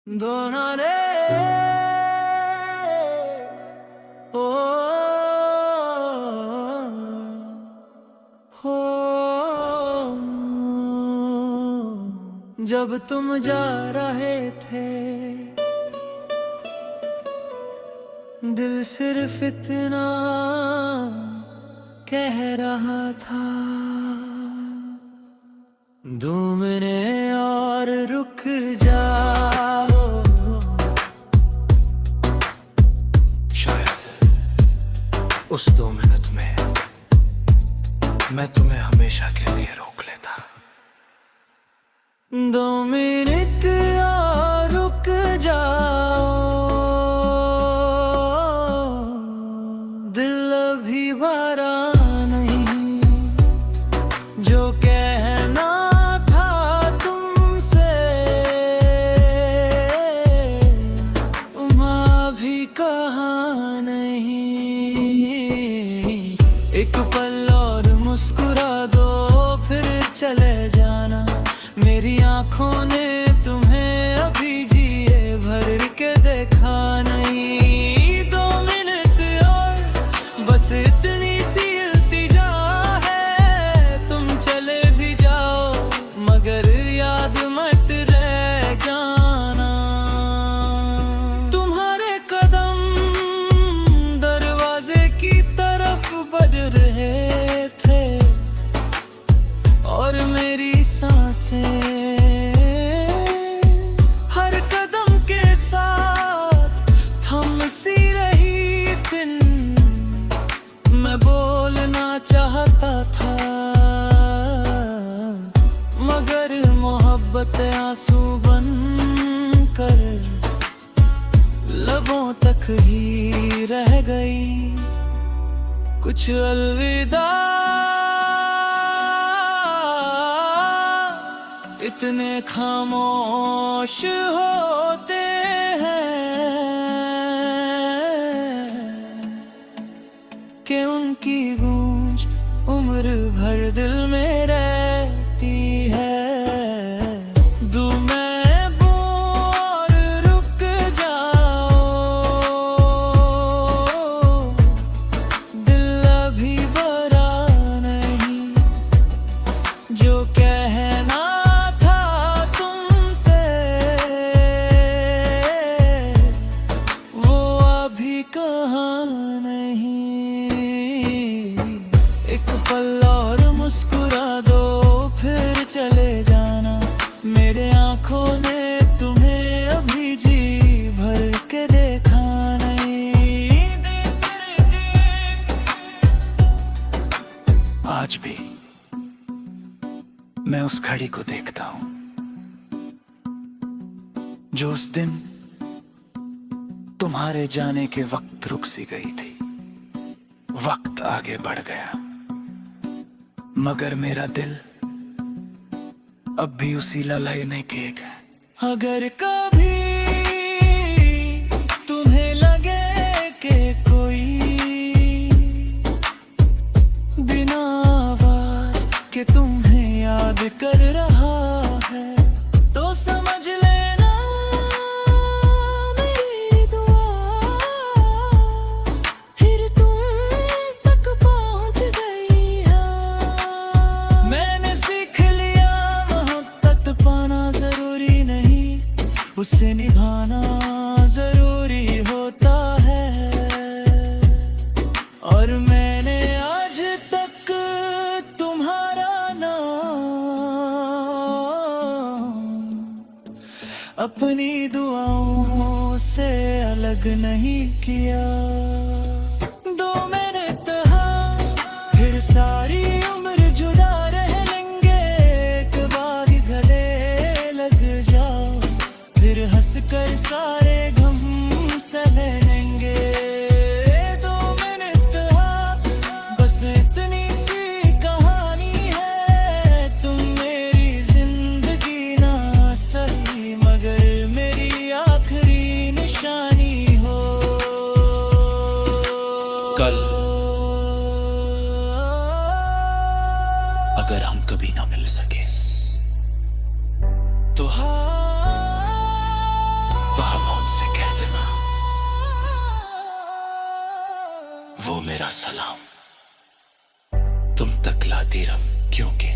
दोनों ने ओ हो जब तुम जा रहे थे दिल सिर्फ इतना कह रहा था, 2 मिनट और रुक जाओ। शायद उस 2 मिनट में मैं तुम्हें हमेशा के लिए रोक लेता। 2 मिनट और रुक जाओ, दिल अभी भरा नहीं, जो कहना था तुमसे भी कहा नहीं। एक पल और मुस्कुरा दो फिर चले जाना, मेरी आंखों ने तुम्हें अभी जिए भर के देखा नहीं। 2 मिनट और बस इतनी सी इल्तिजा है, तुम चले भी जाओ मगर याद मत रह जाना। तुम्हारे कदम दरवाजे की तरफ बढ़ रहे थे और मेरी सांसें हर कदम के साथ थम सी रही थी। मैं बोलना चाहता था मगर मोहब्बत आंसू बन कर लबों तक ही रह गई। कुछ अलविदा इतने खामोश होते हैं कि उनकी गूंज उम्र भर दिल में रहती है। और रुक जाओ, दिल अभी भरा नहीं, जो कहना कहा नहीं। एक पल और मुस्कुरा दो फिर चले जाना, मेरे आंखों ने तुम्हें अभी जी भर के देखा नहीं। आज भी मैं उस घड़ी को देखता हूँ जो उस दिन तुम्हारे जाने के वक्त रुक सी गई थी। वक्त आगे बढ़ गया मगर मेरा दिल अब भी उसी ललायने के है। अगर कभी तुम्हें लगे कि कोई बिना आवाज के तुम्हें याद कर रहा है तो समझ लेना उसे निभाना जरूरी होता है। और मैंने आज तक तुम्हारा नाम अपनी दुआओं से अलग नहीं किया। 2 मिनट फिर सारी उम्र जुदा रह लेंगे, एक बार गले लग जाओ फिर हंस कर सारे गम सह लेंगे। 2 मिनट बस इतनी सी कहानी है, तुम मेरी जिंदगी ना सही मगर मेरी आखिरी निशानी हो। कल अगर हम कभी ना मिल सके तो हाँ सलाम तुम तक लाती रह, क्योंकि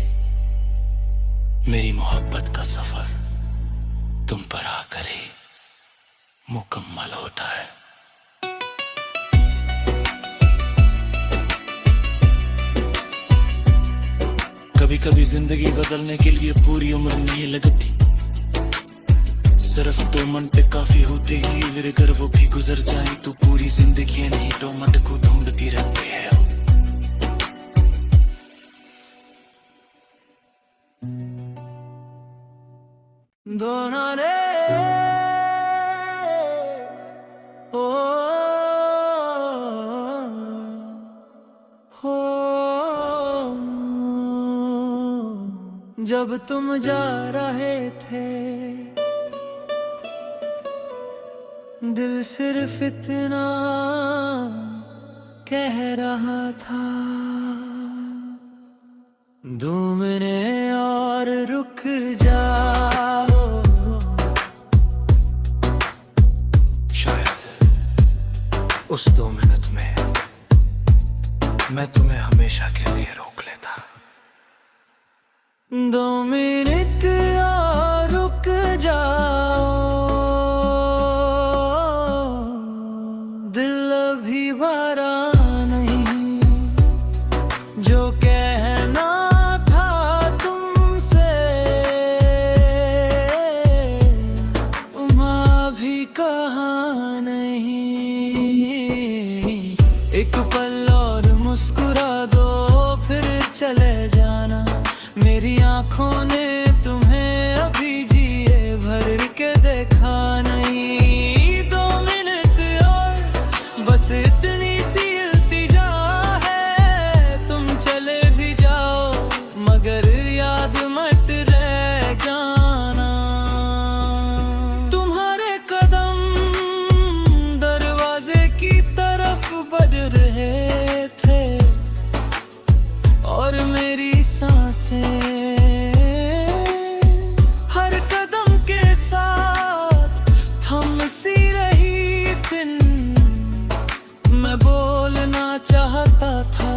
मेरी मोहब्बत का सफर तुम पर आकर ही मुकम्मल होता है। कभी कभी जिंदगी बदलने के लिए पूरी उम्र नहीं लगती, सिर्फ 2 मिनट काफी होते ही फिर अगर वो भी गुजर जाए तो पूरी जिंदगी नहीं 2 मिनट को ढूंढती रहती है। दोनों ने जब तुम जा रहे थे दिल सिर्फ इतना कह रहा था, 2 मिनट और रुक जाओ। शायद उस 2 मिनट में मैं तुम्हें हमेशा के लिए रोक लेता। 2 मिनट और रुक जाओ, दिल अभी भरा नहीं, जो कहना था तुमसे भी कहा नहीं। एक पल और मुस्कुरा दो फिर चले जाना, मेरी आंखों ने तुम्हें अभी जिए भर के देखा नहीं। 2 मिनट और बस इतनी सी इल्तिजा है, तुम चले भी जाओ मगर याद मत रह जाना। तुम्हारे कदम दरवाजे की तरफ बढ़ रहे थे और मेरी सांसें हर कदम के साथ थम सी रही। दिन मैं बोलना चाहता था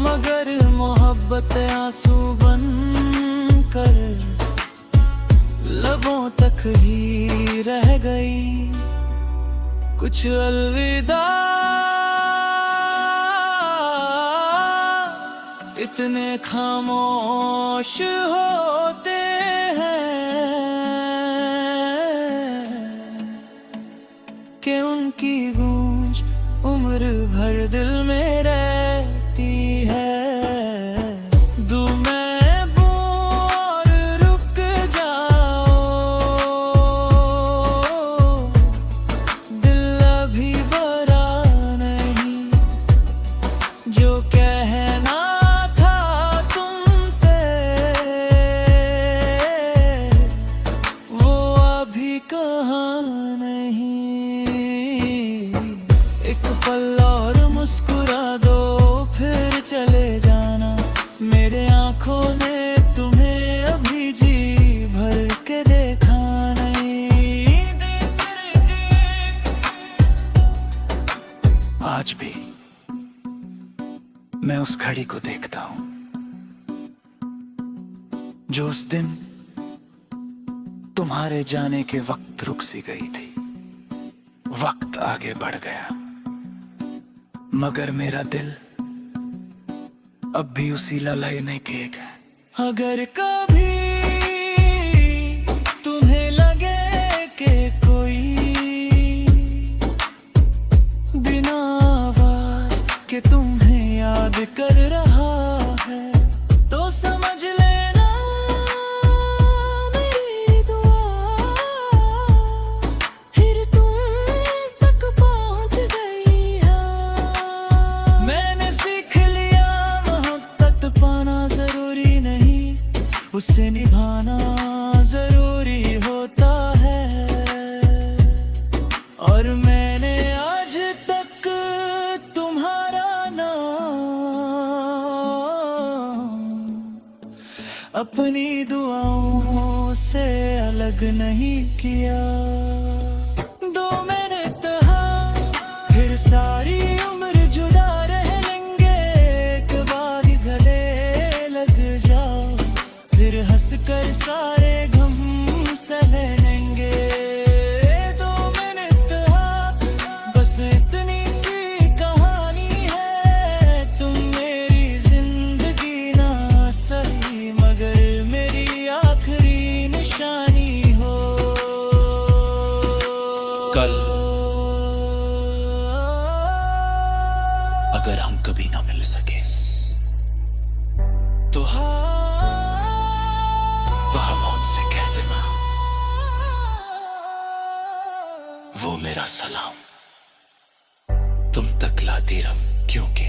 मगर मोहब्बत आंसू बन कर लबों तक ही रह गई। कुछ अलविदा इतने खामोश होते हैं कि उनकी गूंज उम्र भर दिल में रहती है। पल और मुस्कुरा दो फिर चले जाना, मेरे आंखों ने तुम्हें अभी जी भर के देखा नहीं। आज भी मैं उस घड़ी को देखता हूं जो उस दिन तुम्हारे जाने के वक्त रुक सी गई थी। वक्त आगे बढ़ गया मगर मेरा दिल अब भी उसी ललयने के गया। अगर कभी तुम्हें लगे कि कोई बिना आवाज के तुम्हें याद कर रहा है तो समझ लेना मेरी दुआ फिर तुम तक पहुंच गई है। मैंने सीख लिया मोहब्बत पाना जरूरी नहीं, उसे निभाना जरूरी होता है। और मैंने आज तक तुम्हारा नाम अपनी दुआओं से अलग नहीं किया। 2 मिनट फिर सा लो मेरा सलाम, तुम तक लाती रम, क्योंकि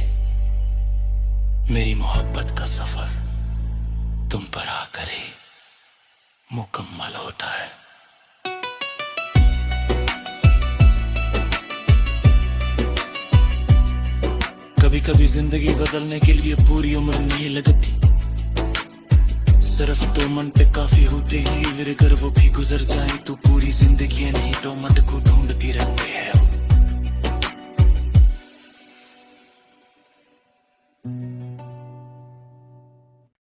मेरी मोहब्बत का सफर तुम पर आकर ही मुकम्मल होता है। कभी कभी जिंदगी बदलने के लिए पूरी उम्र नहीं लगती, सिर्फ 2 मन पे काफी होते ही फिर अगर वो भी गुजर जाए तो पूरी जिंदगी नहीं तो मट को ढूंढती रहती है।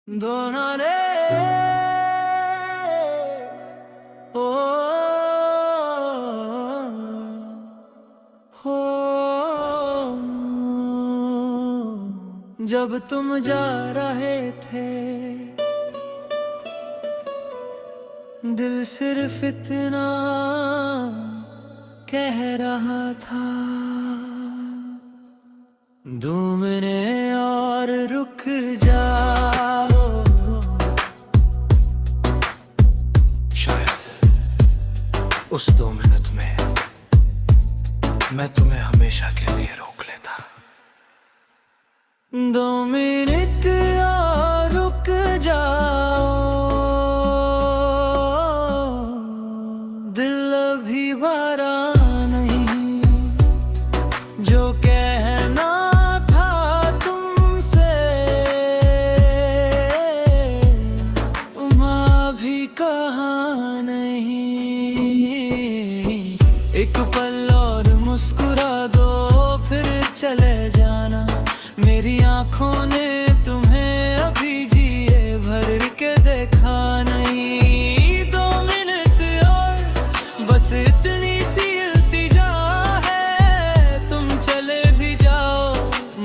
दोनों ने ओ हो जब तुम जा रहे थे दिल सिर्फ इतना कह रहा था, 2 मिनट और रुक जाओ। शायद उस 2 मिनट में मैं तुम्हें हमेशा के लिए रोक लेता। 2 मिनट और रुक जाओ, दिल अभी भरा नहीं, जो कहना था तुमसे भी कहा नहीं। एक पल और मुस्कुरा दो फिर चले जाना, मेरी आंखों ने तुम्हें अभी जिए भर के देखा नहीं। 2 मिनट और बस इतनी सी इल्तिजा है, तुम चले भी जाओ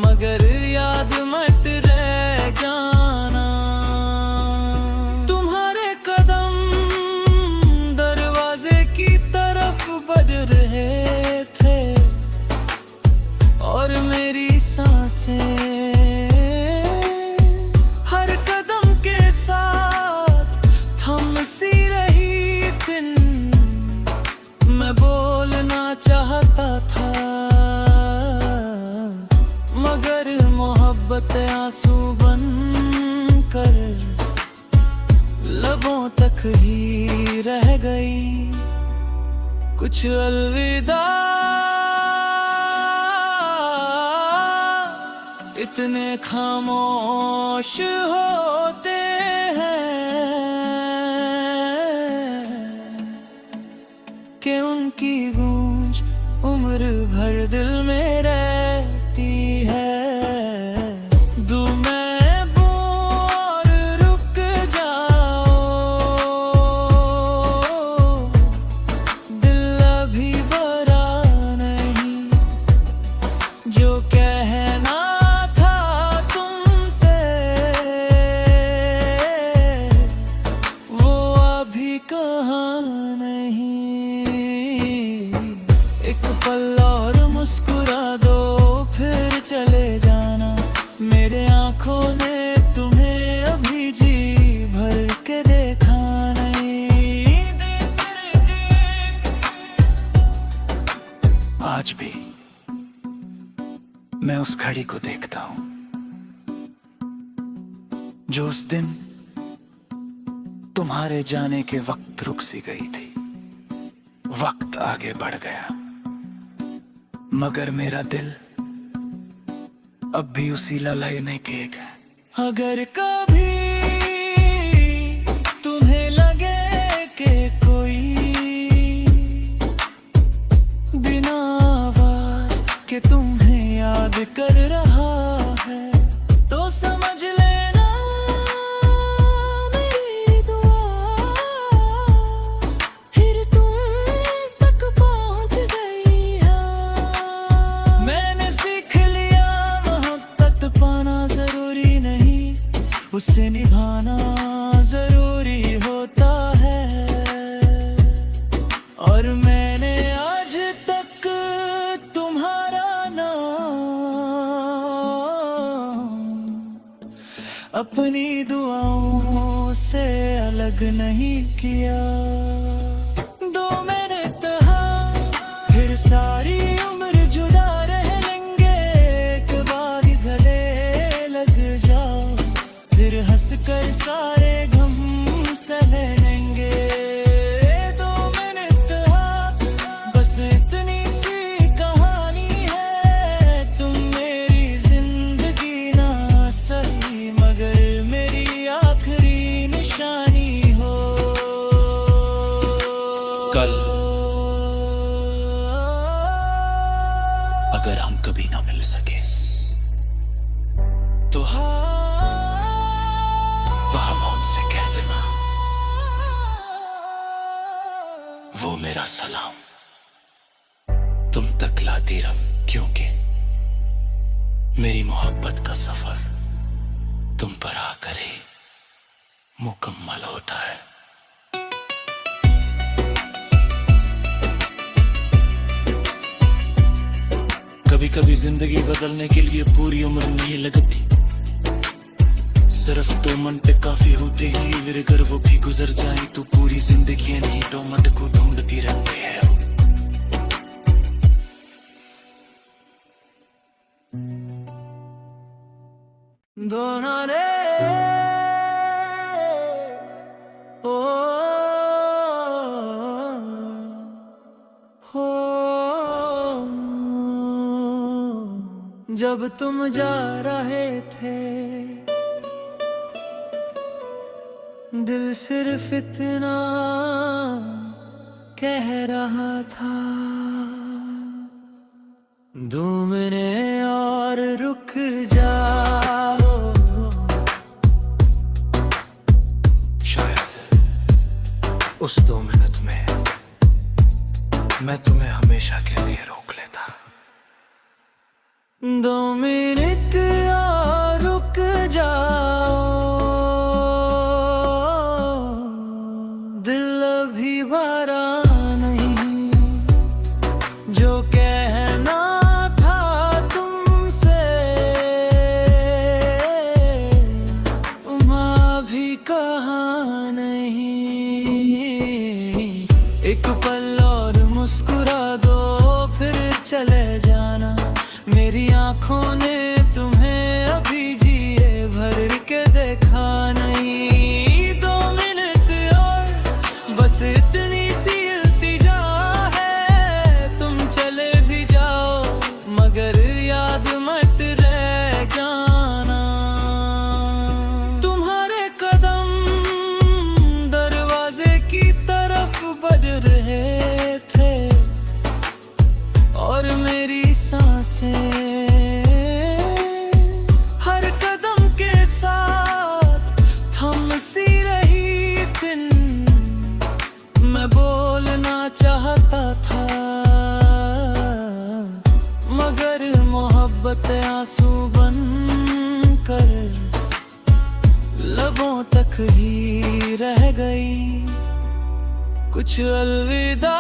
मगर याद मत रह जाना। तुम्हारे कदम दरवाजे की तरफ बढ़ रहे थे और मेरी सांसें हर कदम के साथ थम सी रही थी। मैं बोलना चाहता था मगर मोहब्बत आंसू बन कर लबों तक ही रह गई। कुछ अलविदा इतने खामोश होते हैं कि उनकी गूंज उम्र भर दिल में रहती है। दूं मैं और रुक जाओ, दिल अभी भरा नहीं, जो कहना कहा नहीं। एक पल और मुस्कुरा दो फिर चले जाना, मेरे आंखों ने तुम्हें अभी जी भर के देखा नहीं। आज भी मैं उस घड़ी को देखता हूं जो उस दिन तुम्हारे जाने के वक्त रुक सी गई थी। वक्त आगे बढ़ गया मगर मेरा दिल अब भी उसी ललायने के गया। अगर कभी तुम्हें लगे कि कोई बिना आवाज के तुम्हें याद कर रहा है तो समझ लेना मेरी दुआ फिर तुम तक पहुंच गई है। मैंने सीख लिया मोहब्बत पाना जरूरी नहीं, उसे निभाना जरूरी होता है। और मैंने आज तक तुम्हारा नाम अपनी दुआओं से अलग नहीं किया। 2 मिनट फिर कल अगर हम कभी ना मिल सके तो वहां मौत से कह देना, वो मेरा सलाम तुम तक लाती रह, क्योंकि मेरी मोहब्बत का सफर तुम पर आकर ही मुकम्मल होता है। कभी कभी जिंदगी बदलने के लिए पूरी उम्र नहीं लगती, सिर्फ 2 मिनट काफी होते ही फिर अगर वो भी गुजर जाए तो पूरी जिंदगी नहीं 2 मिनट को ढूंढती रहती है। दोनों ने हो जब तुम जा रहे थे दिल सिर्फ इतना कह रहा था, 2 मिनट और रुक जाओ। शायद उस 2 मिनट में मैं तुम्हें हमेशा के लिए रोक लेता। 2 मिनट और रुक जाओ, दिल अभी भरा नहीं, जो कहना था तुमसे भी कहा नहीं। एक पल और मुस्कुरा दो फिर चले जाना, मेरी आंखों ने तुम्हें अभी जिए भर के देखा नहीं। 2 मिनट और बस इतनी सी इल्तिजा है, तुम चले भी जाओ मगर याद मत रह जाना। तुम्हारे कदम दरवाजे की तरफ बढ़ रहे थे और मेरी सांसें हर कदम के साथ थम सी रही थी। मैं बोलना चाहता था मगर मोहब्बत आंसू बन कर लबों तक ही रह गई। कुछ अलविदा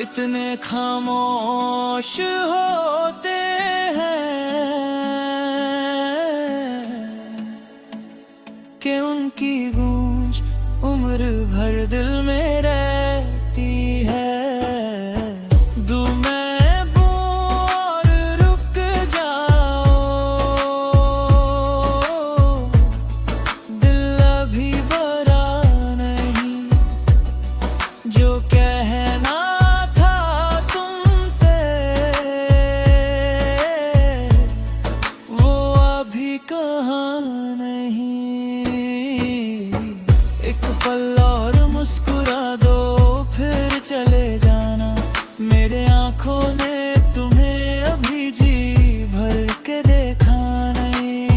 इतने खामोश होते हैं कि उनकी गूंज उम्र भर दिल में रहती है। दूं मैं और रुक जाओ, दिल अभी भरा नहीं, जो कहना कहा नहीं। एक पल और मुस्कुरा दो फिर चले जाना, मेरे आंखों ने तुम्हें अभी जी भर के देखा नहीं।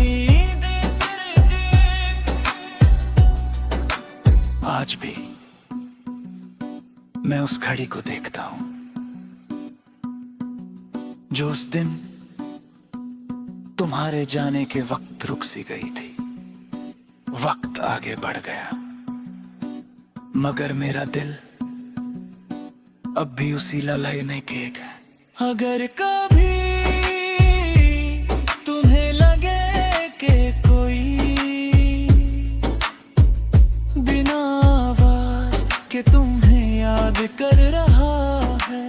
आज भी मैं उस घड़ी को देखता हूं जो उस दिन तुम्हारे जाने के वक्त रुक सी गई थी। वक्त आगे बढ़ गया मगर मेरा दिल अब भी उसी ललायने के गया। अगर कभी तुम्हें लगे कि कोई बिना आवाज के तुम्हें याद कर रहा है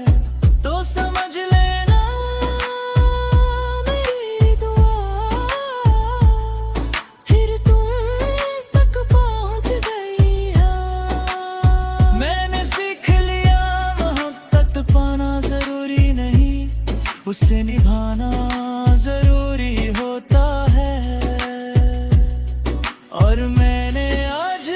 तो समझ लेना उसे निभाना जरूरी होता है। और मैंने आज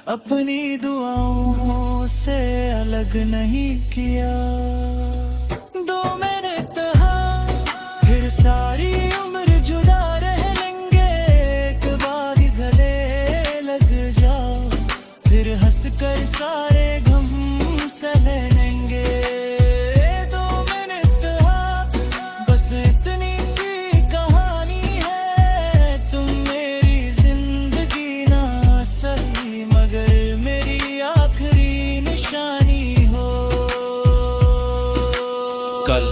अपनी दुआओं से अलग नहीं किया। 2 मिनट फिर सारी उम्र जुदा रह लेंगे। एक बार गले लग जाओ, फिर हंस कर सारे गम सह लेंगे। 2 मिनट बस इतनी सी कहानी है। तुम मेरी जिंदगी ना सही, मगर मेरी आखिरी निशानी हो। कल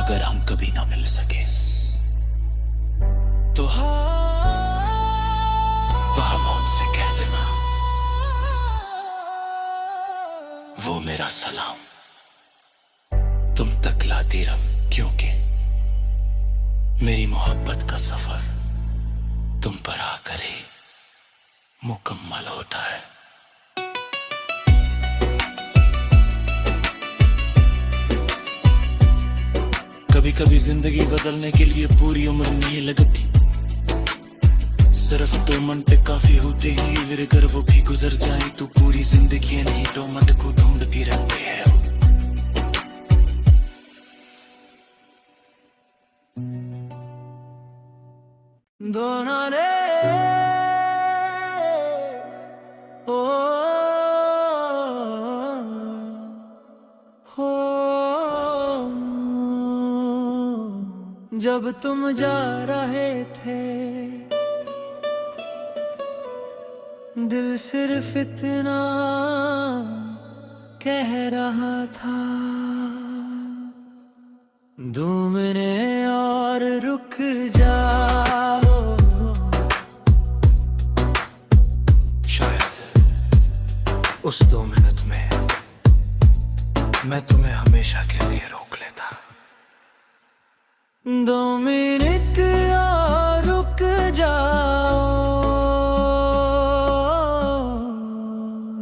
अगर हम कभी ना मिल सके तो वह मौत से कह देना, वो मेरा सलाम तुम तक लाती रह, क्योंकि मेरी मोहब्बत का सफर तुम पर आकर ही मुकम्मल होता है। कभी कभी जिंदगी बदलने के लिए पूरी उम्र नहीं लगती। सिर्फ 2 मिनट काफी होते हैं, फिर अगर वो भी गुजर जाए तो पूरी जिंदगी नहीं 2 मिनट को ढूंढती रहती है। दोनों ने जब तुम जा रहे थे, दिल सिर्फ इतना कह रहा था, 2 मिनट और रुक जाओ। शायद उस 2 मिनट में मैं तुम्हें हमेशा के लिए रोक लेता। 2 मिनट और रुक जाओ,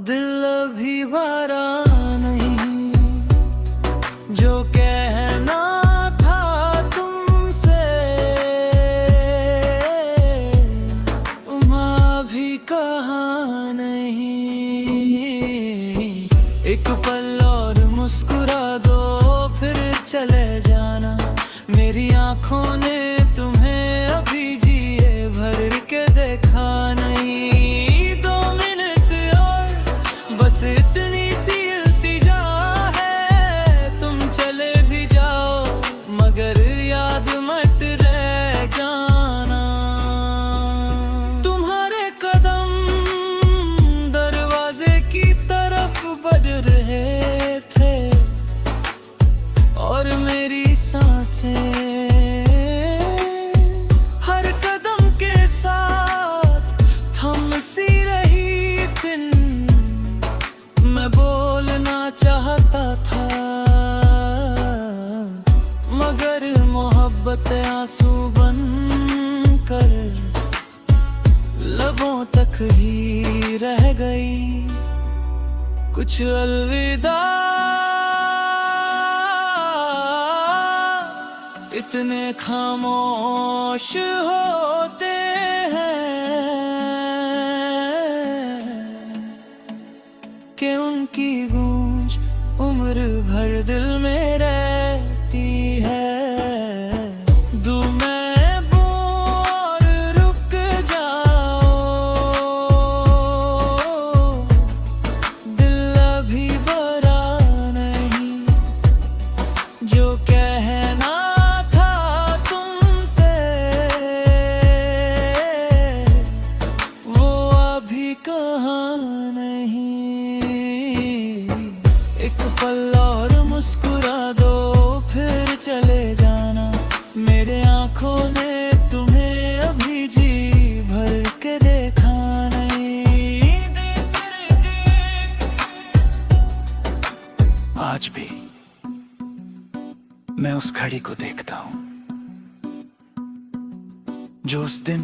दिल अभी भरा नहीं, जो कहना था तुमसे भी कहा नहीं। एक पल और मुस्कुरा दो, फिर चले जाना। मेरी आंखों ने तुम्हें अभी जिए भर के देखा नहीं। 2 मिनट और बस इतनी सी इल्तिजा है, तुम चले भी जाओ मगर याद मत रह जाना। तुम्हारे कदम दरवाजे की तरफ बढ़ रहे थे और मेरी सांसें हर कदम के साथ थम सी रही। दिन मैं बोलना चाहता था मगर मोहब्बत आंसू बन कर लबों तक ही रह गई। कुछ अलविदा इतने खामोश होते हैं कि उनकी गूंज उम्र भर दिल में रहती है। दूं मैं और रुक जाओ, दिल अभी भरा नहीं, जो कहना पल और मुस्कुरा दो, फिर चले जाना। मेरे आंखों ने तुम्हें अभी जी भर के देखा नहीं। आज भी मैं उस घड़ी को देखता हूं जो उस दिन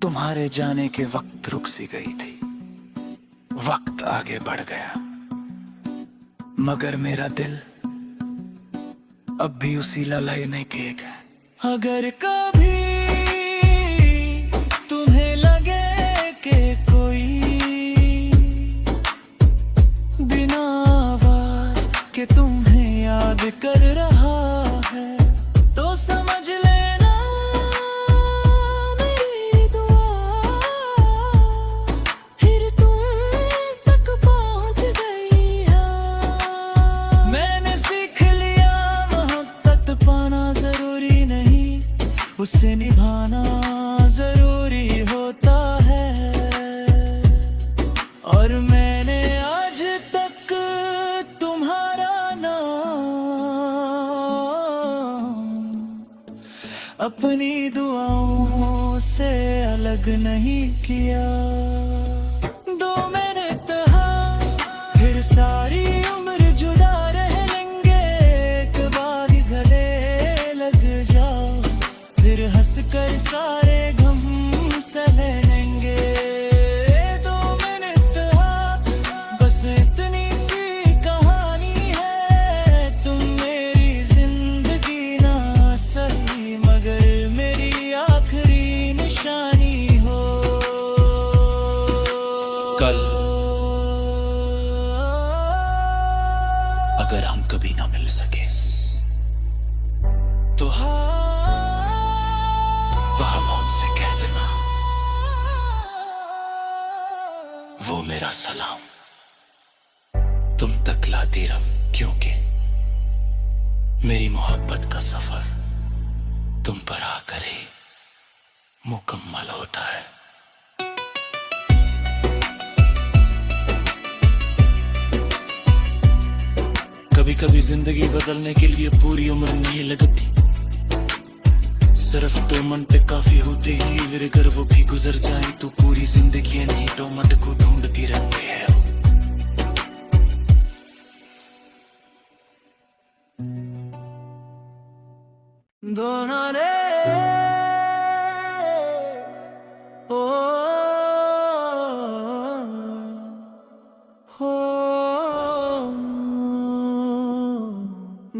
तुम्हारे जाने के वक्त रुक सी गई थी। वक्त आगे बढ़ गया मगर मेरा दिल अब भी उसी ललयने के गया। अगर कभी के तुम्हें याद कर रहा है तो समझ लेना मेरी दुआ फिर तुम तक पहुंच गई है। मैंने सीख लिया मोहब्बत पाना जरूरी नहीं, उसे निभाना जरूरी होता है। और मैंने आज तक तुम्हारा नाम अपनी दुआओं से अलग नहीं किया। 2 मिनट फिर सारी उम्र जुदा रह लेंगे, एक बार गले लग जाओ फिर हंसकर सारे गम सह लेंगे। 2 मिनट बस इतनी सी कहानी है, तुम मेरी जिंदगी ना सही मगर मेरी आखिरी निशानी हो। कल अगर हम कभी ना मिल सके तो मौत से कह देना वो मेरा सलाम तुम तक लाती रह, क्योंकि मेरी मोहब्बत का सफर तुम पर आकर ही मुकम्मल होता है। कभी कभी जिंदगी बदलने के लिए पूरी उम्र नहीं लगती, सिर्फ 2 मिनट काफी होते ही फिर अगर वो भी गुजर जाए तो पूरी जिंदगी नहीं 2 मिनट को ढूंढती रहती है। दोनों ने ओ हो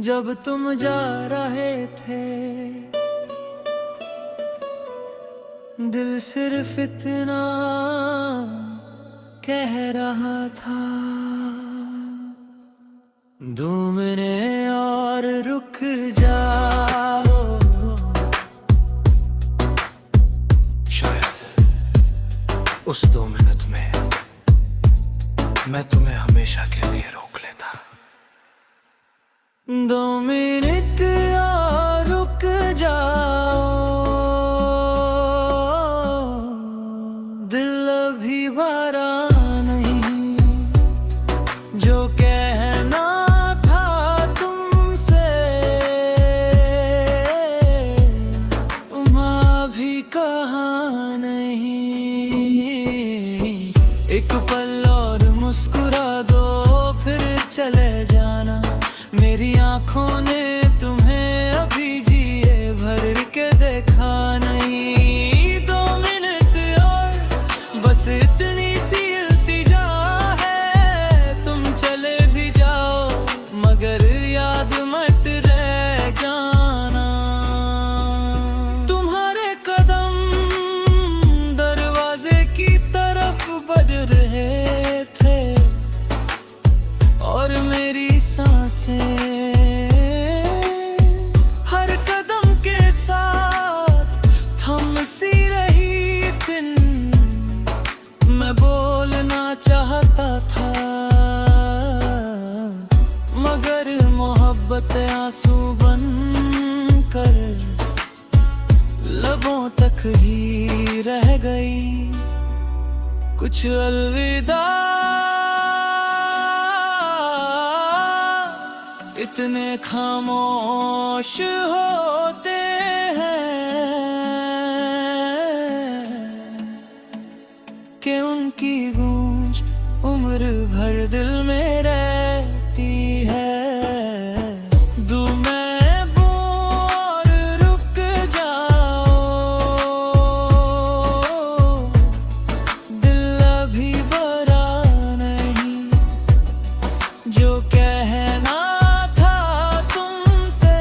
जब तुम जा रहे थे दिल सिर्फ इतना कह रहा था, 2 मिनट और रुक जाओ। शायद उस 2 मिनट में मैं तुम्हें हमेशा के लिए रोक लेता। 2 मिनट और रुक जाओ, दिल अभी भरा नहीं, जो कहना था तुमसे भी कहा नहीं। एक पल और मुस्कुरा दो फिर चले जाना, मेरी आंखों ने तुम्हें अभी जिए भर के देखा नहीं। 2 मिनट और बस इतनी सी इल्तिजा है, तुम चले भी जाओ मगर याद मत रह जाना। तुम्हारे कदम दरवाजे की तरफ बढ़ रहे थे और मेरी सांसें हर कदम के साथ थम सी रही दिन। मैं बोलना चाहता था मगर मोहब्बत आंसू बन कर लबों तक ही रह गई। कुछ अलविदा इतने खामोश होते हैं कि उनकी गूंज उम्र भर दिल में रहती है। जो कहना था तुमसे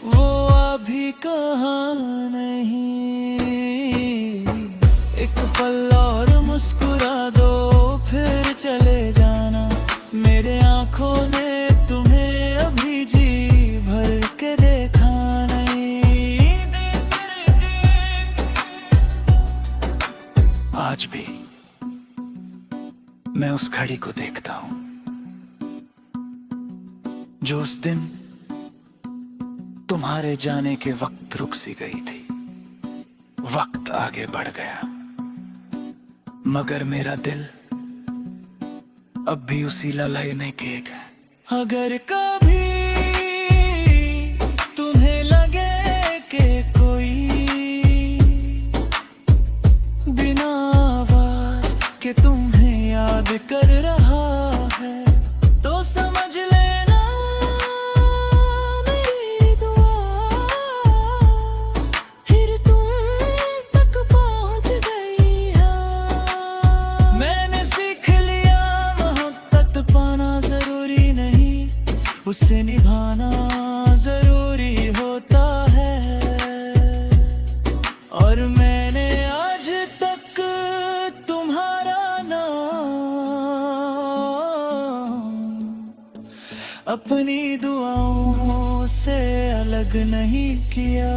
वो अभी कहा नहीं। एक पल और मुस्कुरा दो फिर चले जा। मेरे आंखों ने तुम्हें अभी जी भर के देखा नहीं। आज भी मैं उस घड़ी को देखता हूं जो उस दिन तुम्हारे जाने के वक्त रुक सी गई थी। वक्त आगे बढ़ गया मगर मेरा दिल अब भी उसी ललायने के गया। अगर कभी तुम्हें लगे कि कोई बिना आवाज के तुम्हें याद कर रहा है तो समझ लेना मेरी दुआ फिर तुम तक पहुंच गई है। मैंने सीख लिया मोहब्बत पाना जरूरी नहीं, उसे निभाना जरूरी होता है। और मैंने आज तक तुम्हारा नाम अपनी दुआओं से अलग नहीं किया।